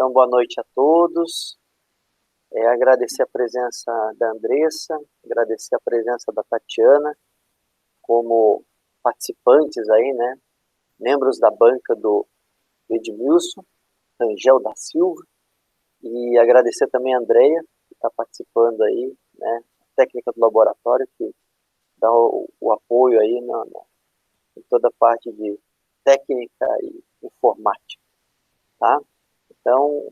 Então, boa noite a todos. Agradecer a presença da Andressa, agradecer a presença da Tatiana, como participantes aí, né? Membros da banca do Edmilson, Rangel da Silva, e agradecer também a Andreia, que está participando aí, né? Técnica do laboratório, que dá o apoio aí em toda a parte de técnica e informática, tá? Então,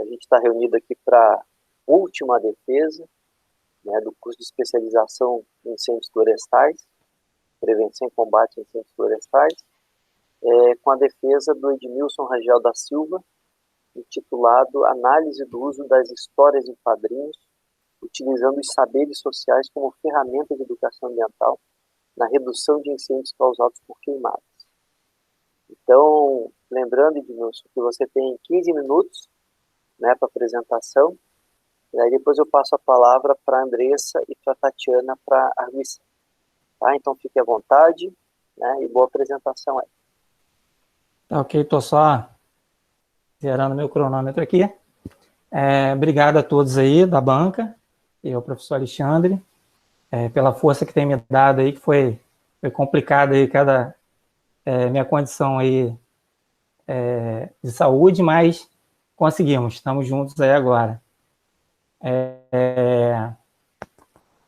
a gente está reunido aqui para a última defesa, né, do curso de especialização em incêndios florestais, prevenção e combate a incêndios florestais, com a defesa do Edmilson Rangel da Silva, intitulado Análise do uso das histórias em quadrinhos, utilizando os saberes sociais como ferramenta de educação ambiental na redução de incêndios causados por queimadas. Então, lembrando, Edmilson, que você tem 15 minutos, né, para apresentação, e aí depois eu passo a palavra para a Andressa e para a Tatiana para a arguição. Tá? Então fique à vontade, né, e boa apresentação aí. Tá, ok, estou só zerando meu cronômetro aqui. Obrigado a todos aí da banca e ao professor Alexandre pela força que tem me dado aí, que foi complicado aí minha condição aí de saúde, mas conseguimos, estamos juntos aí agora.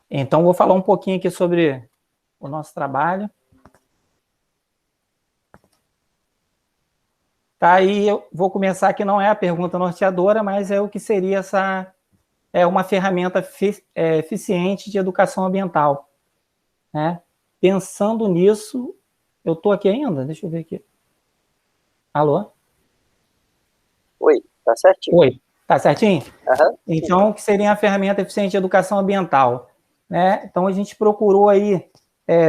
Então, vou falar um pouquinho aqui sobre o nosso trabalho. Tá, e eu vou começar aqui, não é a pergunta norteadora, mas é o que seria uma ferramenta eficiente de educação ambiental, né? Pensando nisso, eu estou aqui ainda? Deixa eu ver aqui. Alô? Oi, tá certinho. Oi, tá certinho? Uhum. Então, o que seria a ferramenta eficiente de educação ambiental, né? Então, a gente procurou aí,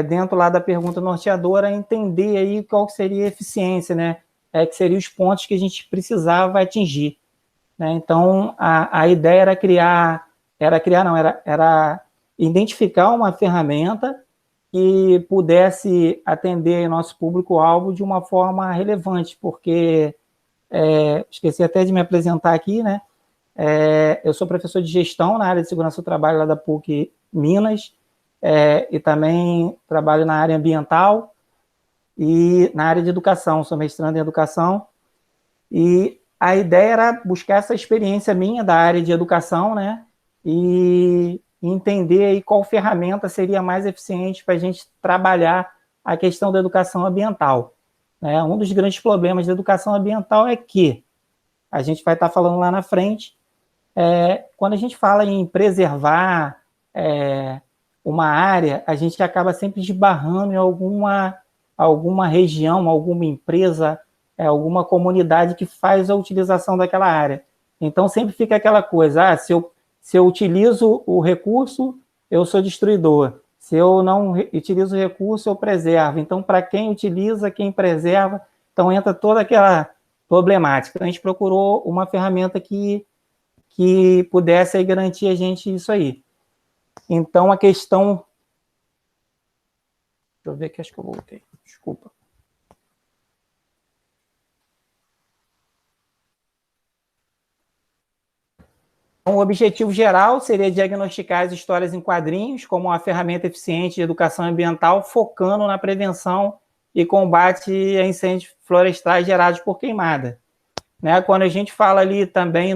dentro lá da pergunta norteadora, entender aí qual seria a eficiência, né? Que seriam os pontos que a gente precisava atingir, né? Então, a ideia era identificar uma ferramenta que pudesse atender nosso público-alvo de uma forma relevante, porque esqueci até de me apresentar aqui, né? Eu sou professor de gestão na área de segurança do trabalho lá da PUC Minas, e também trabalho na área ambiental e na área de educação, sou mestrando em educação, e a ideia era buscar essa experiência minha da área de educação, né, e entender aí qual ferramenta seria mais eficiente para a gente trabalhar a questão da educação ambiental, né? Um dos grandes problemas da educação ambiental é que, a gente vai estar falando lá na frente, quando a gente fala em preservar uma área, a gente acaba sempre esbarrando em alguma região, alguma empresa, alguma comunidade que faz a utilização daquela área. Então, sempre fica aquela coisa, se eu utilizo o recurso, eu sou destruidor. Se eu não utilizo o recurso, eu preservo. Então, para quem utiliza, quem preserva, então entra toda aquela problemática. A gente procurou uma ferramenta que pudesse aí garantir a gente isso aí. Então, a questão... Deixa eu ver aqui, acho que eu voltei. Desculpa. Então, o objetivo geral seria diagnosticar as histórias em quadrinhos como uma ferramenta eficiente de educação ambiental, focando na prevenção e combate a incêndios florestais gerados por queimada, né? Quando a gente fala ali também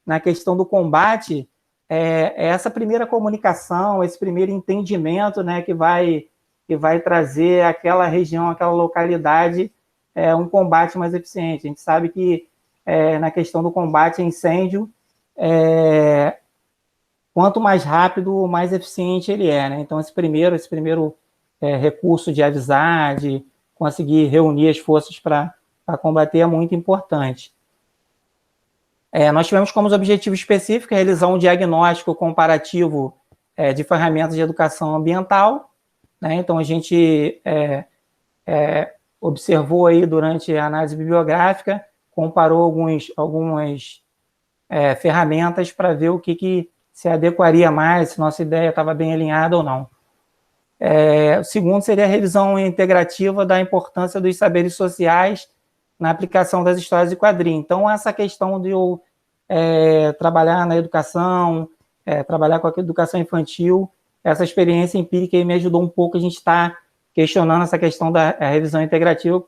na questão do combate, essa primeira comunicação, esse primeiro entendimento, né, que vai trazer aquela região, aquela localidade, um combate mais eficiente. A gente sabe que na questão do combate a incêndio, quanto mais rápido, mais eficiente ele é, né? Então, esse primeiro recurso de avisar, de conseguir reunir as forças para combater é muito importante. Nós tivemos como objetivo específico realizar um diagnóstico comparativo de ferramentas de educação ambiental, né? Então, a gente observou aí durante a análise bibliográfica, comparou algumas ferramentas para ver o que se adequaria mais, se nossa ideia estava bem alinhada ou não. O segundo seria a revisão integrativa da importância dos saberes sociais na aplicação das histórias de quadrinho. Então, essa questão de eu trabalhar na educação, trabalhar com a educação infantil, essa experiência empírica aí me ajudou um pouco. A gente está questionando essa questão da revisão integrativa,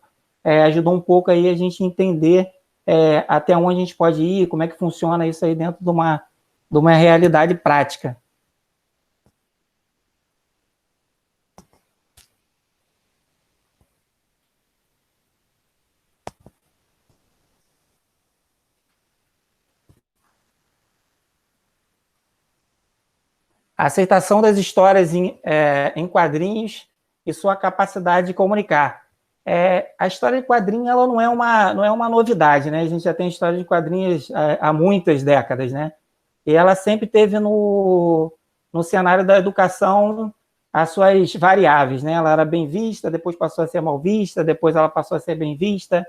ajudou um pouco aí a gente entender até onde a gente pode ir, como é que funciona isso aí dentro de uma realidade prática. A aceitação das histórias em quadrinhos e sua capacidade de comunicar. A história de quadrinho ela não é uma novidade, né? A gente já tem história de quadrinhos há muitas décadas, né? E ela sempre teve no cenário da educação as suas variáveis, né? Ela era bem vista, depois passou a ser mal vista, depois ela passou a ser bem vista,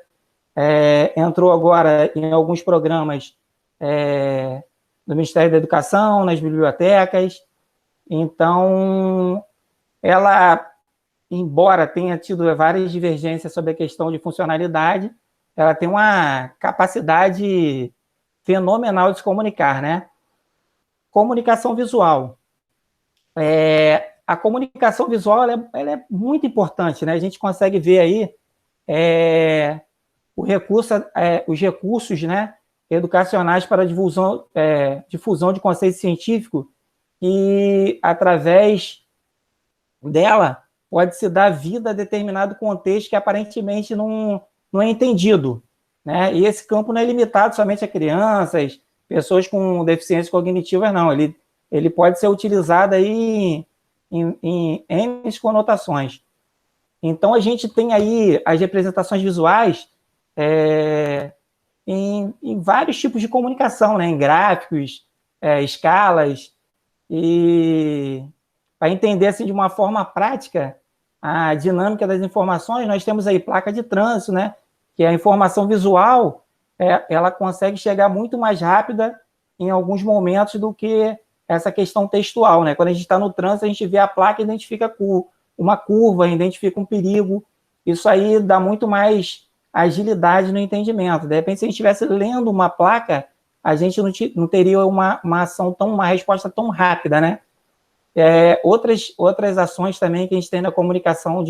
entrou agora em alguns programas do Ministério da Educação, nas bibliotecas. Então, ela, embora tenha tido várias divergências sobre a questão de funcionalidade, ela tem uma capacidade fenomenal de se comunicar, né? Comunicação visual. A comunicação visual ela é muito importante, né? A gente consegue ver aí os recursos, né, educacionais para difusão de conceito científico, e através dela pode-se dar vida a determinado contexto que aparentemente não é entendido, né? E esse campo não é limitado somente a crianças, pessoas com deficiências cognitivas, não. Ele pode ser utilizado aí em N conotações. Então, a gente tem aí as representações visuais em vários tipos de comunicação, né? Em gráficos, escalas, e para entender assim, de uma forma prática a dinâmica das informações, nós temos aí placa de trânsito, né? Que a informação visual ela consegue chegar muito mais rápida em alguns momentos do que essa questão textual, né? Quando a gente está no trânsito, a gente vê a placa e identifica uma curva, identifica um perigo. Isso aí dá muito mais agilidade no entendimento. De repente, se a gente estivesse lendo uma placa, a gente não teria uma resposta tão rápida, né? Outras ações também que a gente tem na comunicação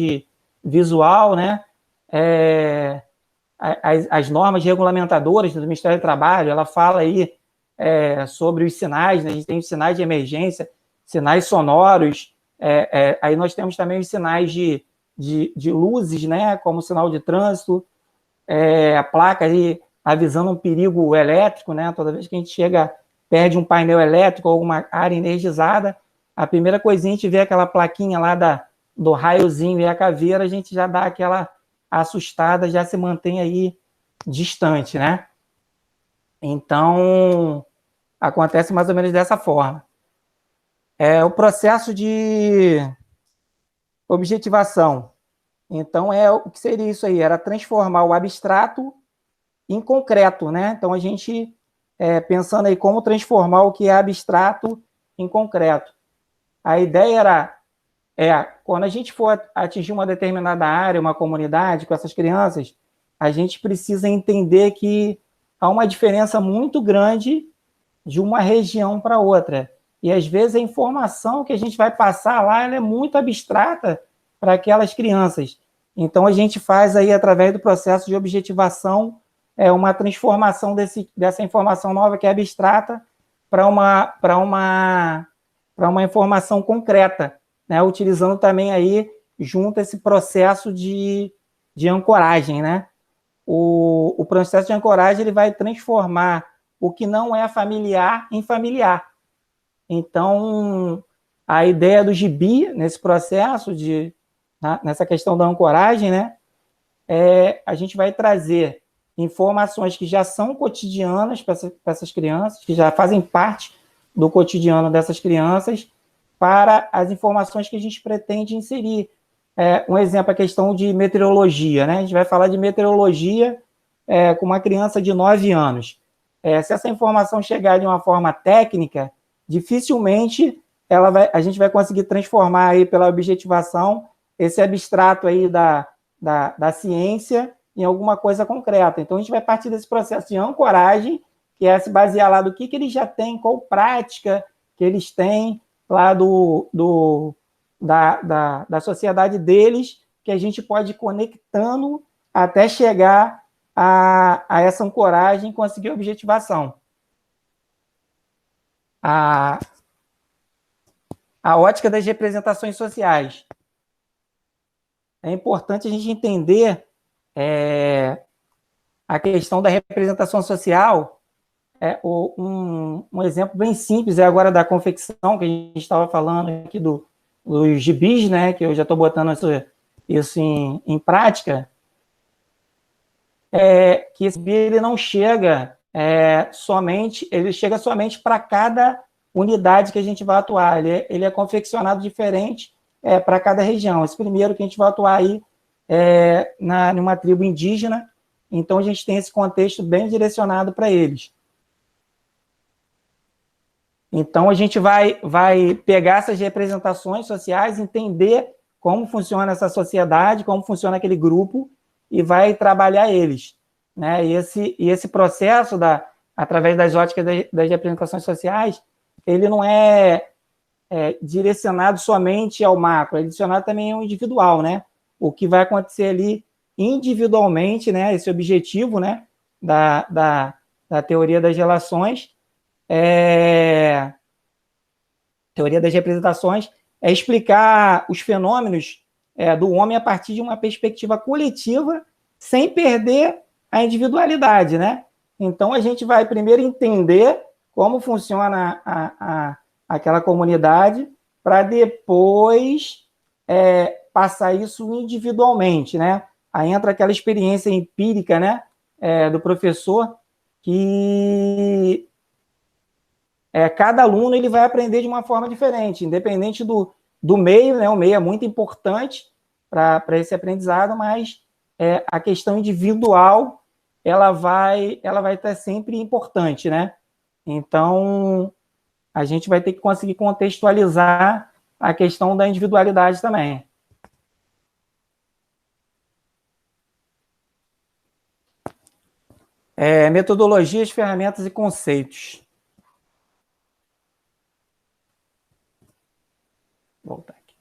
visual, né? As normas regulamentadoras do Ministério do Trabalho, ela fala aí sobre os sinais, né? A gente tem os sinais de emergência, sinais sonoros, aí nós temos também os sinais de luzes, né? Como sinal de trânsito, a placa aí avisando um perigo elétrico, né? Toda vez que a gente perde um painel elétrico ou alguma área energizada, a primeira coisinha a gente vê aquela plaquinha lá do raiozinho e a caveira, a gente já dá aquela assustada, já se mantém aí distante, né? Então, acontece mais ou menos dessa forma. O processo de objetivação. Então, o que seria isso aí? Era transformar o abstrato em concreto, né? Então, a gente, pensando aí como transformar o que é abstrato em concreto. A ideia era, quando a gente for atingir uma determinada área, uma comunidade com essas crianças, a gente precisa entender que há uma diferença muito grande de uma região para outra. E, às vezes, a informação que a gente vai passar lá, ela é muito abstrata para aquelas crianças. Então, a gente faz aí, através do processo de objetivação, uma transformação dessa informação nova que é abstrata para uma informação concreta, né? Utilizando também aí, junto esse processo de ancoragem, né? O processo de ancoragem ele vai transformar o que não é familiar em familiar. Então, a ideia do gibi, nesse processo, nessa questão da ancoragem, né? A gente vai trazer informações que já são cotidianas para essas crianças, que já fazem parte do cotidiano dessas crianças, para as informações que a gente pretende inserir. Um exemplo, a questão de meteorologia, né? A gente vai falar de meteorologia com uma criança de 9 anos. Se essa informação chegar de uma forma técnica, dificilmente a gente vai conseguir transformar aí pela objetivação esse abstrato aí da ciência em alguma coisa concreta. Então, a gente vai partir desse processo de ancoragem, que é se basear lá do que eles já têm, qual prática que eles têm lá da sociedade deles, que a gente pode ir conectando até chegar a essa ancoragem e conseguir a objetivação. A ótica das representações sociais. É importante a gente entender a questão da representação social. Um exemplo bem simples é agora da confecção, que a gente estava falando aqui dos gibis, né, que eu já estou botando isso em prática, que esse gibi ele não chega ele chega somente para cada unidade que a gente vai atuar, ele é confeccionado diferente para cada região. Esse primeiro que a gente vai atuar aí numa tribo indígena, então a gente tem esse contexto bem direcionado para eles. Então a gente vai pegar essas representações sociais, entender como funciona essa sociedade, como funciona aquele grupo, e vai trabalhar eles, né? E esse processo, através das óticas das representações sociais, ele não é direcionado somente ao macro, é direcionado também ao individual, né? O que vai acontecer ali individualmente, né? Esse objetivo, né? Da teoria das relações, teoria das representações, é explicar os fenômenos do homem a partir de uma perspectiva coletiva, sem perder a individualidade, né? Então, a gente vai primeiro entender como funciona aquela comunidade, para depois passar isso individualmente, né? Aí entra aquela experiência empírica, né, do professor, que cada aluno ele vai aprender de uma forma diferente, independente do meio, né? O meio é muito importante para esse aprendizado, mas a questão individual ela vai estar sempre importante, né? Então, a gente vai ter que conseguir contextualizar a questão da individualidade também. Metodologias, ferramentas e conceitos. Vou voltar aqui.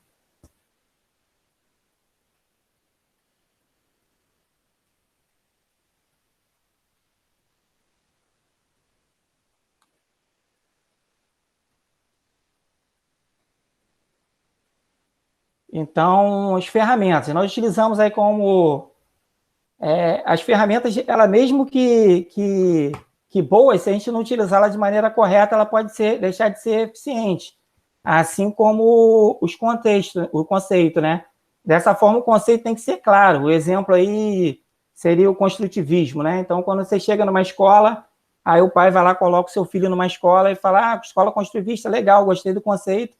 Então, as ferramentas. Nós utilizamos aí como... as ferramentas, ela mesmo que boas, se a gente não utilizá-la de maneira correta, ela pode deixar de ser eficiente. Assim como o conceito, né? Dessa forma, o conceito tem que ser claro. O exemplo aí seria o construtivismo, né? Então, quando você chega numa escola, aí o pai vai lá, coloca o seu filho numa escola e fala, escola construtivista, legal, gostei do conceito.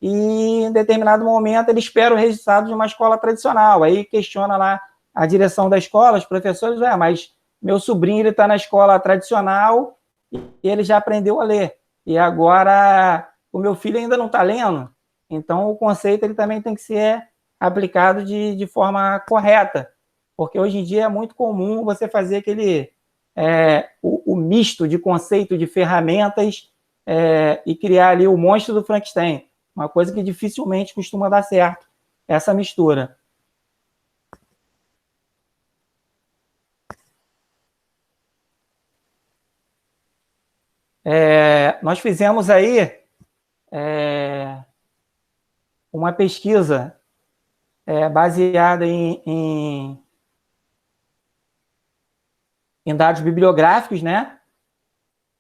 E, em determinado momento, ele espera o resultado de uma escola tradicional. Aí questiona lá a direção da escola, os professores, mas meu sobrinho está na escola tradicional e ele já aprendeu a ler. E agora o meu filho ainda não está lendo. Então, o conceito ele também tem que ser aplicado de forma correta. Porque hoje em dia é muito comum você fazer o misto de conceito, de ferramentas, e criar ali o monstro do Frankenstein. Uma coisa que dificilmente costuma dar certo, essa mistura. Nós fizemos aí uma pesquisa baseada em dados bibliográficos, né?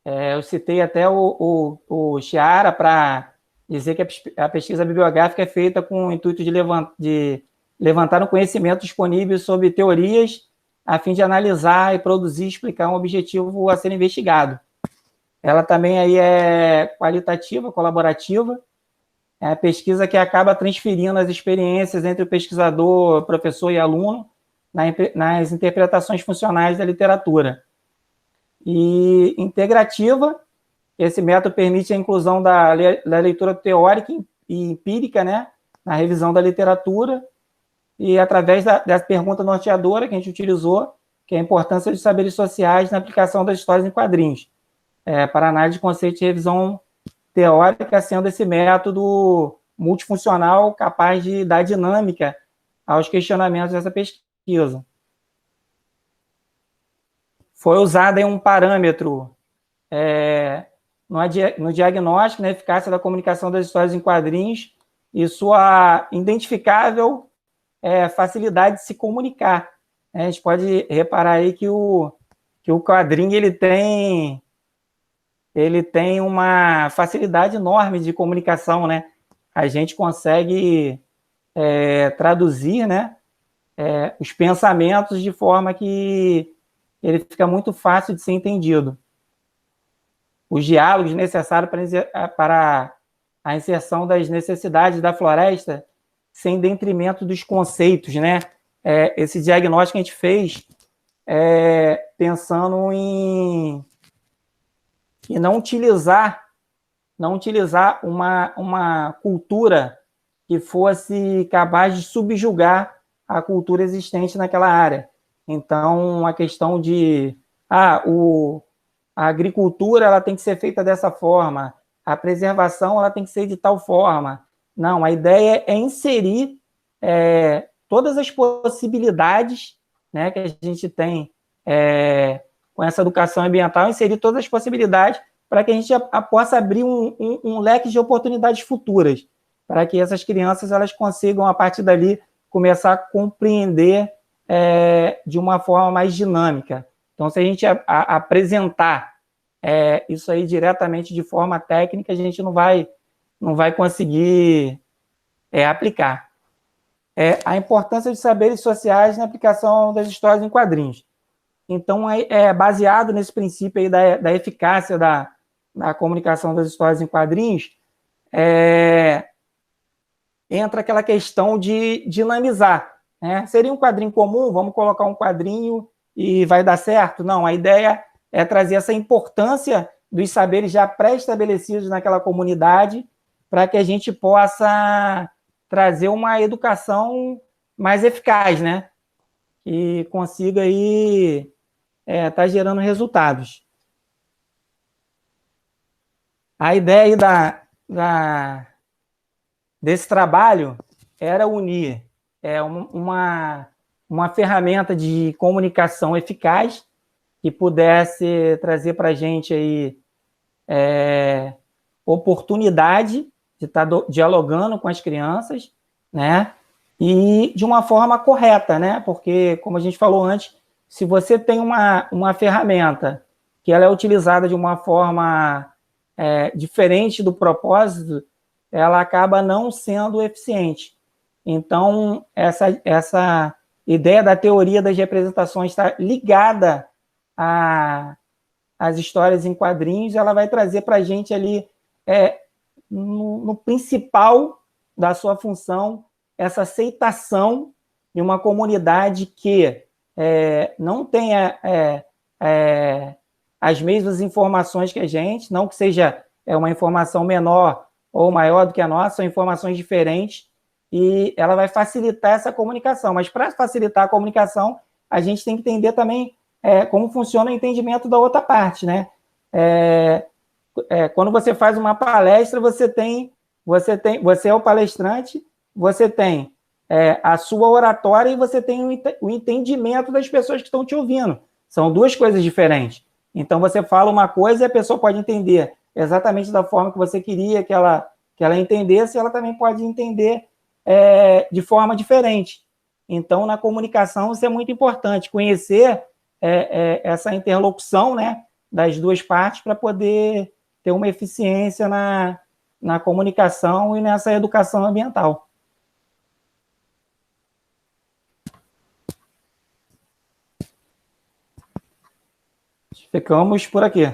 Eu citei até o Chiara para dizer que a pesquisa bibliográfica é feita com o intuito de levantar um conhecimento disponível sobre teorias a fim de analisar e produzir e explicar um objetivo a ser investigado. Ela também aí é qualitativa, colaborativa, é a pesquisa que acaba transferindo as experiências entre o pesquisador, professor e aluno nas interpretações funcionais da literatura. E integrativa, esse método permite a inclusão da leitura teórica e empírica, né, na revisão da literatura, e através dessa pergunta norteadora que a gente utilizou, que é a importância dos saberes sociais na aplicação das histórias em quadrinhos, para análise de conceito e revisão teórica, sendo esse método multifuncional capaz de dar dinâmica aos questionamentos dessa pesquisa. Foi usado aí um parâmetro no diagnóstico, na eficácia da comunicação das histórias em quadrinhos e sua identificável facilidade de se comunicar. A gente pode reparar aí que o quadrinho ele tem uma facilidade enorme de comunicação, né? A gente consegue traduzir, né, os pensamentos de forma que ele fica muito fácil de ser entendido. Os diálogos necessários para a inserção das necessidades da floresta sem detrimento dos conceitos, né? Esse diagnóstico que a gente fez pensando em não utilizar uma cultura que fosse capaz de subjugar a cultura existente naquela área. Então, a questão de a agricultura ela tem que ser feita dessa forma, a preservação ela tem que ser de tal forma. Não, a ideia é inserir todas as possibilidades, né, que a gente tem com essa educação ambiental, inserir todas as possibilidades para que a gente possa abrir um leque de oportunidades futuras, para que essas crianças elas consigam, a partir dali, começar a compreender de uma forma mais dinâmica. Então, se a gente apresentar isso aí diretamente de forma técnica, a gente não vai conseguir aplicar. A importância de saberes sociais na aplicação das histórias em quadrinhos. Então, baseado nesse princípio aí da eficácia da comunicação das histórias em quadrinhos, entra aquela questão de dinamizar. Né? Seria um quadrinho comum, vamos colocar um quadrinho e vai dar certo? Não, a ideia é trazer essa importância dos saberes já pré-estabelecidos naquela comunidade para que a gente possa trazer uma educação mais eficaz, né? Que consiga aí tá gerando resultados. A ideia aí desse trabalho era unir uma ferramenta de comunicação eficaz que pudesse trazer para a gente aí oportunidade de estar dialogando com as crianças, né? E de uma forma correta, né? Porque, como a gente falou antes, se você tem uma ferramenta que ela é utilizada de uma forma diferente do propósito, ela acaba não sendo eficiente. Então, essa ideia da teoria das representações está ligada às histórias em quadrinhos, ela vai trazer para a gente ali, no principal da sua função, essa aceitação de uma comunidade que não tenha as mesmas informações que a gente, não que seja uma informação menor ou maior do que a nossa, são informações diferentes, e ela vai facilitar essa comunicação. Mas para facilitar a comunicação, a gente tem que entender também como funciona o entendimento da outra parte, né? Quando você faz uma palestra, você é o palestrante, você tem a sua oratória e você tem o entendimento das pessoas que estão te ouvindo. São duas coisas diferentes. Então, você fala uma coisa e a pessoa pode entender exatamente da forma que você queria que ela entendesse, e ela também pode entender de forma diferente. Então, na comunicação, isso é muito importante, conhecer essa interlocução, né, das duas partes para poder ter uma eficiência na comunicação e nessa educação ambiental. Ficamos por aqui.